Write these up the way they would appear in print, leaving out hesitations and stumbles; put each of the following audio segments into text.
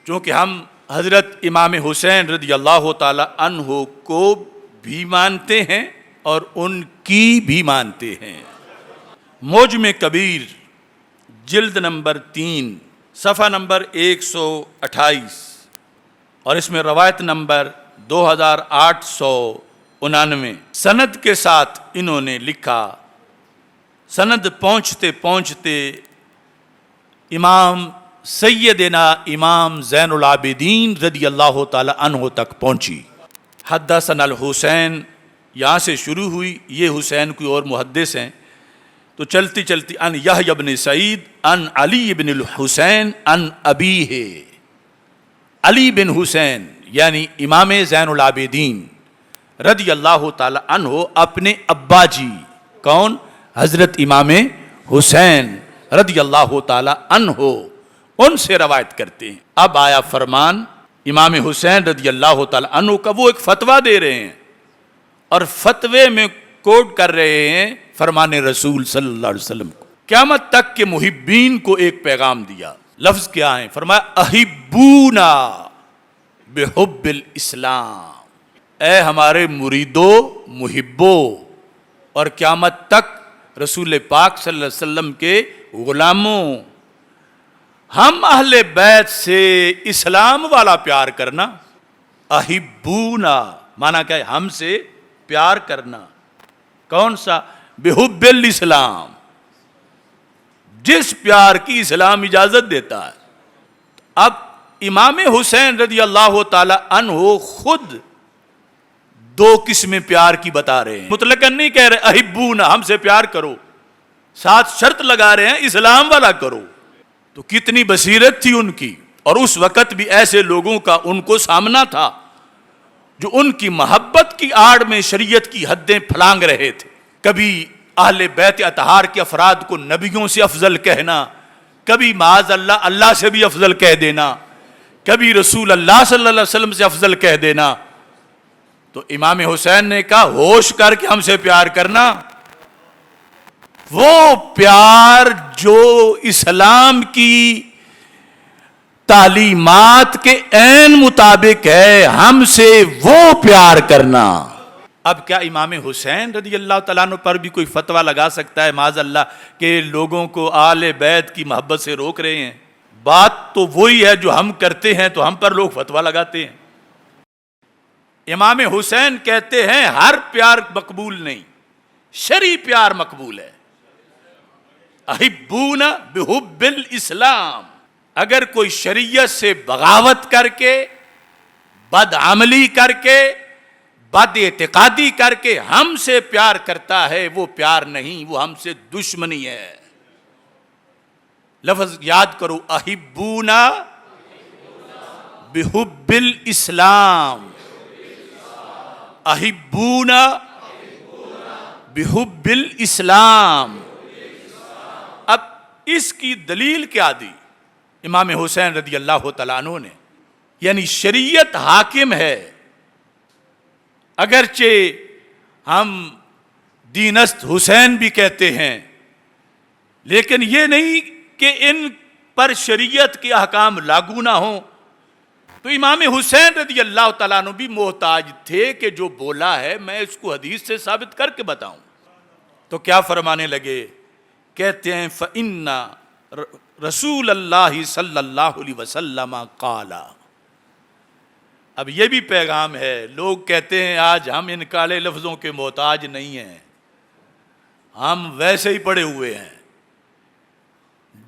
چونکہ ہم حضرت امام حسین رضی اللہ تعالی عنہ کو بھی مانتے ہیں اور ان کی بھی مانتے ہیں۔ معجم کبیر جلد نمبر 3 صفحہ نمبر 128 اور اس میں روایت نمبر 2899 سند کے ساتھ انہوں نے لکھا، سند پہنچتے پہنچتے امام سیدنا امام زین العابدین رضی اللہ تعالی عنہ تک پہنچی۔ حدثنا الحسین یہاں سے شروع ہوئی، یہ حسین کوئی اور محدث ہیں، تو چلتی چلتی ان یحییٰ بن سعید ان علی بن الحسین ان ابیہ، علی بن حسین یعنی امام زین العابدین رضی اللہ تعالی عنہ اپنے ابا جی کون؟ حضرت امام حسین رضی اللہ تعالی عنہ ان سے روایت کرتے ہیں۔ اب آیا فرمان امام حسین رضی اللہ تعالی عنہ کا، وہ ایک فتویٰ دے رہے ہیں اور فتوے میں کوٹ کر رہے ہیں فرمان رسول صلی اللہ علیہ وسلم کو۔ قیامت تک کے محبین کو ایک پیغام دیا، لفظ کیا ہیں؟ فرمایا احبونا بحب الاسلام، اے ہمارے مریدو محبو اور قیامت تک رسول پاک صلی اللہ علیہ وسلم کے غلاموں، ہم اہل بیت سے اسلام والا پیار کرنا۔ احبونا مانا کیا ہے؟ ہم سے پیار کرنا۔ کون سا؟ بحب الاسلام، جس پیار کی اسلام اجازت دیتا ہے۔ اب امام حسین رضی اللہ تعالی عنہ خود دو قسمیں پیار کی بتا رہے ہیں، مطلقاً نہیں کہہ رہے احبونا ہم سے پیار کرو، ساتھ شرط لگا رہے ہیں اسلام والا کرو۔ تو کتنی بصیرت تھی ان کی، اور اس وقت بھی ایسے لوگوں کا ان کو سامنا تھا جو ان کی محبت کی آڑ میں شریعت کی حدیں پھلانگ رہے تھے۔ کبھی اہل بیت اطہار کے افراد کو نبیوں سے افضل کہنا، کبھی معاذ اللہ اللہ سے بھی افضل کہہ دینا، کبھی رسول اللہ صلی اللہ علیہ وسلم سے افضل کہہ دینا۔ تو امام حسین نے کہا ہوش کر کے ہم سے پیار کرنا، وہ پیار جو اسلام کی تعلیمات کے عین مطابق ہے، ہم سے وہ پیار کرنا۔ اب کیا امام حسین رضی اللہ تعالیٰ عنہ پر بھی کوئی فتویٰ لگا سکتا ہے معاذ اللہ کہ لوگوں کو آل بیت کی محبت سے روک رہے ہیں؟ بات تو وہی ہے جو ہم کرتے ہیں، تو ہم پر لوگ فتویٰ لگاتے ہیں۔ امام حسین کہتے ہیں ہر پیار مقبول نہیں، شرعی پیار مقبول ہے۔ احبونا بحب الاسلام، اگر کوئی شریعت سے بغاوت کر کے، بد عملی کر کے، بد اعتقادی کر کے ہم سے پیار کرتا ہے، وہ پیار نہیں، وہ ہم سے دشمنی ہے۔ لفظ یاد کرو، احبونا بحب الاسلام، احبونا بحب الاسلام۔ اب اس کی دلیل کیا دی امام حسین رضی اللہ تعالیٰ عنہ نے؟ یعنی شریعت حاکم ہے، اگرچہ ہم دینست حسین بھی کہتے ہیں، لیکن یہ نہیں کہ ان پر شریعت کے احکام لاگو نہ ہوں۔ تو امام حسین رضی اللہ تعالیٰ عنہ بھی محتاج تھے کہ جو بولا ہے میں اس کو حدیث سے ثابت کر کے بتاؤں۔ تو کیا فرمانے لگے؟ کہتے ہیں فَإِنَّ رسول اللہ صلی اللہ علیہ وسلم قال۔ اب یہ بھی پیغام ہے، لوگ کہتے ہیں آج ہم ان کالے لفظوں کے محتاج نہیں ہیں، ہم ویسے ہی پڑے ہوئے ہیں۔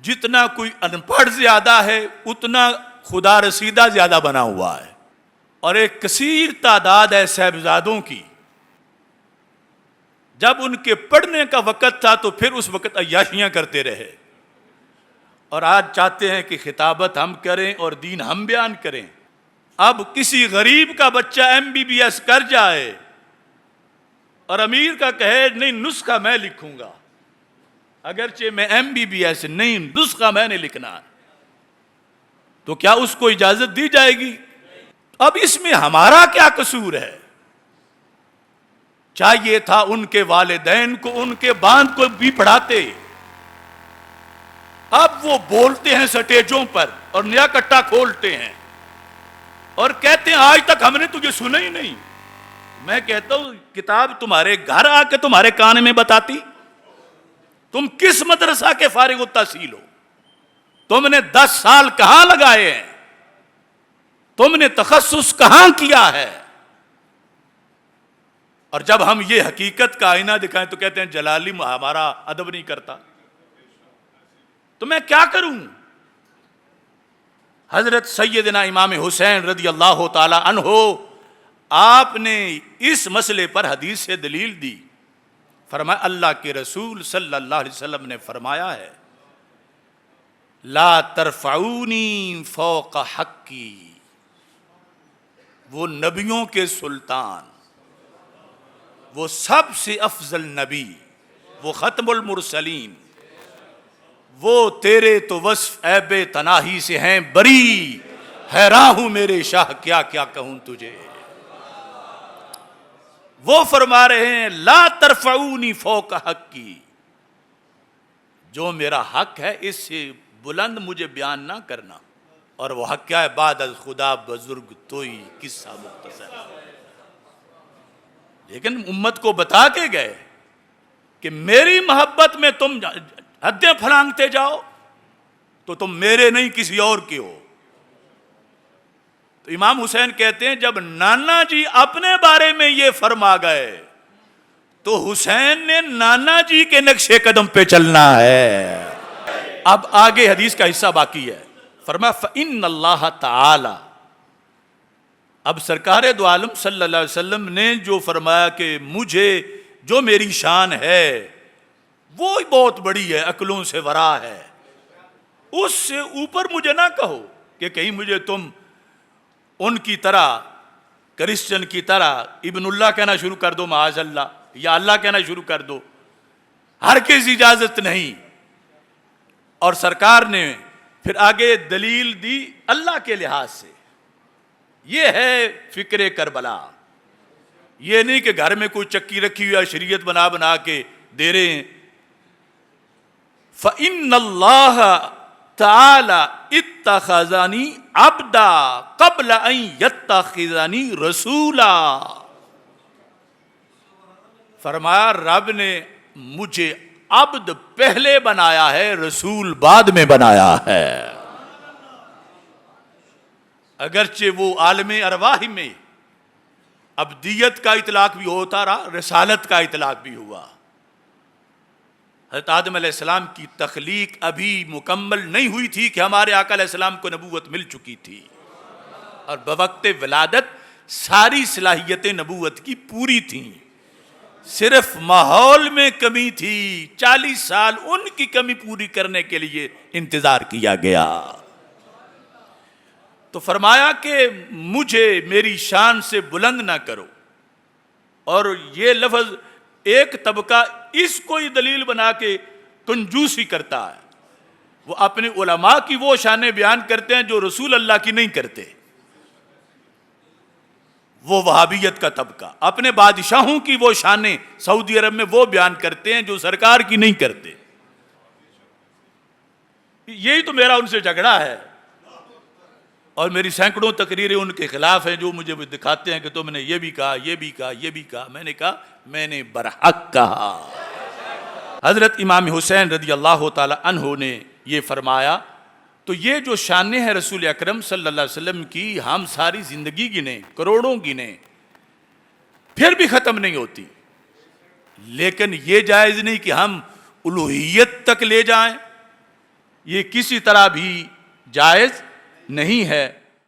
جتنا کوئی ان پڑھ زیادہ ہے اتنا خدا رسیدہ زیادہ بنا ہوا ہے، اور ایک کثیر تعداد ہے صاحبزادوں کی، جب ان کے پڑھنے کا وقت تھا تو پھر اس وقت عیاشیاں کرتے رہے، اور آج چاہتے ہیں کہ خطابت ہم کریں اور دین ہم بیان کریں۔ اب کسی غریب کا بچہ MBBS کر جائے اور امیر کا کہے نہیں نسخہ میں لکھوں گا، اگرچہ میں MBBS نہیں، نسخہ میں نے لکھنا، تو کیا اس کو اجازت دی جائے گی؟ اب اس میں ہمارا کیا قصور ہے؟ چاہیے تھا ان کے والدین کو ان کے باندھ کو بھی پڑھاتے۔ اب وہ بولتے ہیں سٹیجوں پر اور نیا کٹا کھولتے ہیں، اور کہتے ہیں آج تک ہم نے تجھے سنا ہی نہیں. میں کہتا ہوں کتاب تمہارے گھر آ کے تمہارے کان میں بتاتی. تم کس مدرسہ کے فارغ التحصیل ہو؟ تم نے 10 سال کہاں لگائے ہیں؟ تم نے تخصص کہاں کیا ہے؟ اور جب ہم یہ حقیقت کا آئینہ دکھائیں تو کہتے ہیں جلالی ہمارا ادب نہیں کرتا. تو میں کیا کروں؟ حضرت سیدنا امام حسین رضی اللہ تعالی عنہ آپ نے اس مسئلے پر حدیث سے دلیل دی. فرمایا اللہ کے رسول صلی اللہ علیہ وسلم نے فرمایا ہے لا ترفعونی فوق حقی. وہ نبیوں کے سلطان، وہ سب سے افضل نبی، وہ ختم المرسلین، وہ تیرے تو وصف عیب تناہی سے ہیں بری. حیران ہوں میرے شاہ کیا کیا کہوں تجھے. وہ فرما رہے ہیں لا ترفعونی فوق حقی، جو میرا حق ہے اس سے بلند مجھے بیان نہ کرنا. اور وہ حق کیا ہے؟ بعد از خدا بزرگ توئی قصہ مختصر. لیکن امت کو بتا کے گئے کہ میری محبت میں تم حدیں پھلانگتے جاؤ تو تم میرے نہیں کسی اور کے ہو. تو امام حسین کہتے ہیں جب نانا جی اپنے بارے میں یہ فرما گئے تو حسین نے نانا جی کے نقشے قدم پہ چلنا ہے. اب آگے حدیث کا حصہ باقی ہے. فرمایا فإن اللہ تعالی، اب سرکار دو عالم صلی اللہ علیہ وسلم نے جو فرمایا کہ مجھے جو میری شان ہے وہ بہت بڑی ہے، عقلوں سے ورا ہے، اس سے اوپر مجھے نہ کہو کہ کہیں مجھے تم ان کی طرح، کرسچن کی طرح ابن اللہ کہنا شروع کر دو معاذ اللہ، یا اللہ کہنا شروع کر دو. ہرگز اجازت نہیں. اور سرکار نے پھر آگے دلیل دی اللہ کے لحاظ سے. یہ ہے فکر کربلا. یہ نہیں کہ گھر میں کوئی چکی رکھی ہوئی ہے شریعت بنا بنا کے دے رہے ہیں. فَإِنَّ اللَّهَ تعالی اتخذنی عبدا قبل ان یتخذنی رسولا. فرمایا رب نے مجھے عبد پہلے بنایا ہے، رسول بعد میں بنایا ہے. اگرچہ وہ عالم ارواح میں عبدیت کا اطلاق بھی ہوتا رہا، رسالت کا اطلاق بھی ہوا. حضرت آدم علیہ السلام کی تخلیق ابھی مکمل نہیں ہوئی تھی کہ ہمارے آقا علیہ السلام کو نبوت مل چکی تھی، اور بوقت ولادت ساری صلاحیتیں نبوت کی پوری تھیں. صرف ماحول میں کمی تھی، 40 سال ان کی کمی پوری کرنے کے لیے انتظار کیا گیا. تو فرمایا کہ مجھے میری شان سے بلند نہ کرو. اور یہ لفظ ایک طبقہ اس کو ہی دلیل بنا کے کنجوسی کرتا ہے. وہ اپنے علماء کی وہ شانیں بیان کرتے ہیں جو رسول اللہ کی نہیں کرتے. وہ وہابیت کا طبقہ اپنے بادشاہوں کی وہ شانیں سعودی عرب میں وہ بیان کرتے ہیں جو سرکار کی نہیں کرتے. یہی تو میرا ان سے جھگڑا ہے، اور میری سینکڑوں تقریریں ان کے خلاف ہیں جو مجھے دکھاتے ہیں کہ تم نے یہ بھی کہا، یہ بھی کہا، یہ بھی کہا. میں نے کہا میں نے برحق کہا. حضرت امام حسین رضی اللہ تعالی عنہ نے یہ فرمایا. تو یہ جو شانیں ہیں رسول اکرم صلی اللہ علیہ وسلم کی، ہم ساری زندگی گنیں، کروڑوں گنیں، پھر بھی ختم نہیں ہوتی. لیکن یہ جائز نہیں کہ ہم الوہیت تک لے جائیں، یہ کسی طرح بھی جائز نہیں ہے.